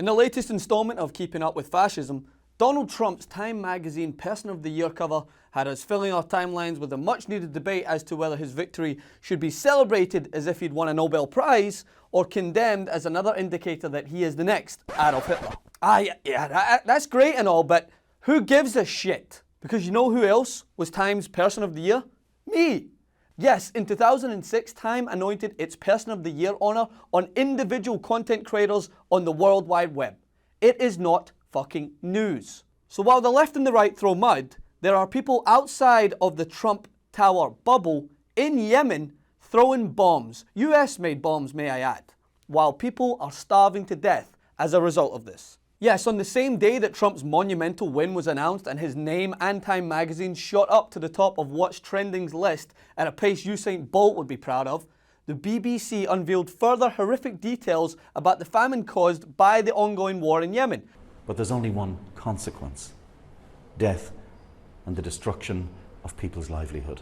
In the latest installment of Keeping Up with Fascism, Donald Trump's Time magazine Person of the Year cover had us filling our timelines with a much-needed debate as to whether his victory should be celebrated as if he'd won a Nobel Prize or condemned as another indicator that he is the next Adolf Hitler. That's great and all, but who gives a shit? Because you know who else was Time's Person of the Year? Me! Yes, in 2006, Time anointed its Person of the Year honour on individual content creators on the World Wide Web. It is not fucking news. So while the left and the right throw mud, there are people outside of the Trump Tower bubble in Yemen throwing bombs, US-made bombs may I add, while people are starving to death as a result of this. Yes, on the same day that Trump's monumental win was announced and his name and Time magazine shot up to the top of What's Trending's list at a pace Usain Bolt would be proud of, the BBC unveiled further horrific details about the famine caused by the ongoing war in Yemen. But there's only one consequence: death and the destruction of people's livelihood.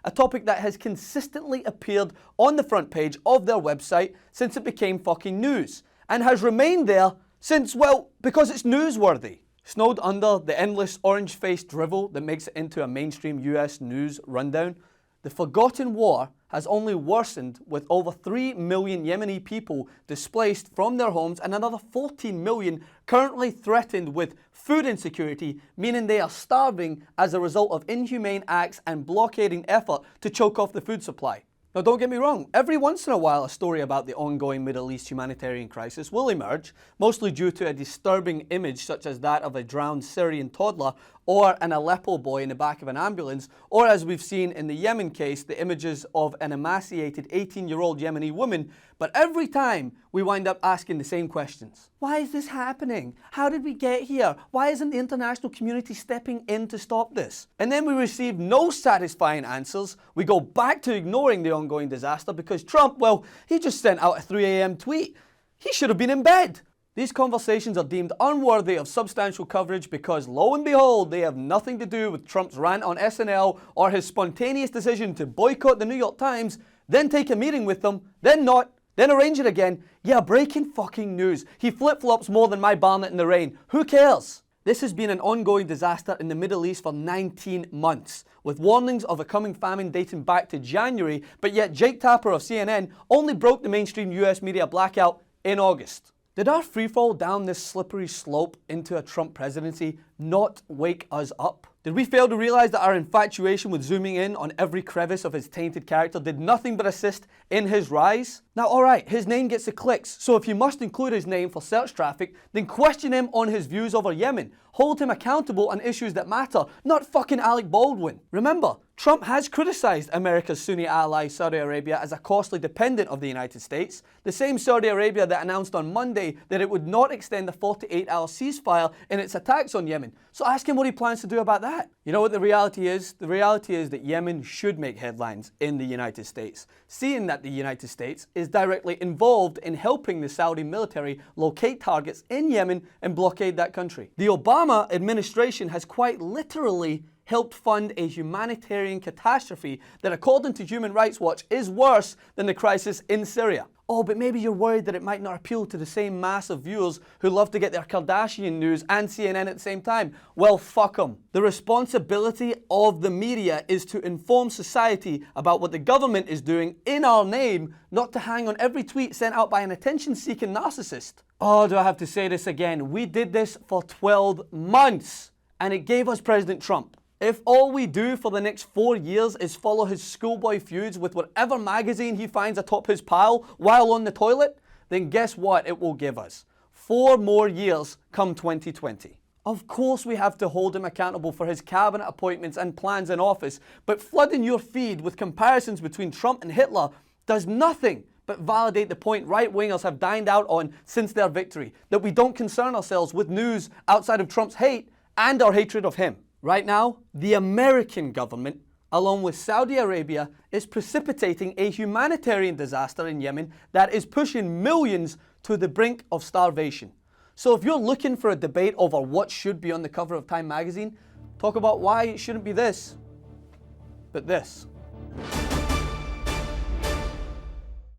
A topic that has consistently appeared on the front page of their website since it became fucking news, and has remained there since, well, because it's newsworthy. Snowed under the endless orange-faced drivel that makes it into a mainstream US news rundown, the forgotten war has only worsened with over 3 million Yemeni people displaced from their homes and another 14 million currently threatened with food insecurity, meaning they are starving as a result of inhumane acts and blockading effort to choke off the food supply. Now don't get me wrong, every once in a while a story about the ongoing Middle East humanitarian crisis will emerge, mostly due to a disturbing image such as that of a drowned Syrian toddler or an Aleppo boy in the back of an ambulance, or as we've seen in the Yemen case, the images of an emaciated 18-year-old Yemeni woman. But every time we wind up asking the same questions. Why is this happening? How did we get here? Why isn't the international community stepping in to stop this? And then we receive no satisfying answers. We go back to ignoring the ongoing disaster because Trump, well, he just sent out a 3 a.m. tweet. He should have been in bed. These conversations are deemed unworthy of substantial coverage because, lo and behold, they have nothing to do with Trump's rant on SNL or his spontaneous decision to boycott the New York Times, then take a meeting with them, then not, then arrange it again. Yeah, breaking fucking news. He flip-flops more than my Barnett in the rain. Who cares? This has been an ongoing disaster in the Middle East for 19 months, with warnings of a coming famine dating back to January, but yet Jake Tapper of CNN only broke the mainstream US media blackout in August. Did our freefall down this slippery slope into a Trump presidency not wake us up? Did we fail to realize that our infatuation with zooming in on every crevice of his tainted character did nothing but assist in his rise? Now, alright, his name gets the clicks, so if you must include his name for search traffic, then question him on his views over Yemen. Hold him accountable on issues that matter, not fucking Alec Baldwin. Remember, Trump has criticized America's Sunni ally Saudi Arabia as a costly dependent of the United States, the same Saudi Arabia that announced on Monday that it would not extend the 48-hour ceasefire in its attacks on Yemen. So ask him what he plans to do about that. You know what the reality is? The reality is that Yemen should make headlines in the United States, seeing that the United States is directly involved in helping the Saudi military locate targets in Yemen and blockade that country. The Obama administration has quite literally helped fund a humanitarian catastrophe that, according to Human Rights Watch, is worse than the crisis in Syria. Oh, but maybe you're worried that it might not appeal to the same mass of viewers who love to get their Kardashian news and CNN at the same time. Well, fuck them. The responsibility of the media is to inform society about what the government is doing in our name, not to hang on every tweet sent out by an attention-seeking narcissist. Oh, do I have to say this again? We did this for 12 months, and it gave us President Trump. If all we do for the next 4 years is follow his schoolboy feuds with whatever magazine he finds atop his pile while on the toilet, then guess what it will give us? 4 more years come 2020. Of course we have to hold him accountable for his cabinet appointments and plans in office, but flooding your feed with comparisons between Trump and Hitler does nothing but validate the point right-wingers have dined out on since their victory, that we don't concern ourselves with news outside of Trump's hate and our hatred of him. Right now, the American government, along with Saudi Arabia, is precipitating a humanitarian disaster in Yemen that is pushing millions to the brink of starvation. So if you're looking for a debate over what should be on the cover of Time magazine, talk about why it shouldn't be this, but this.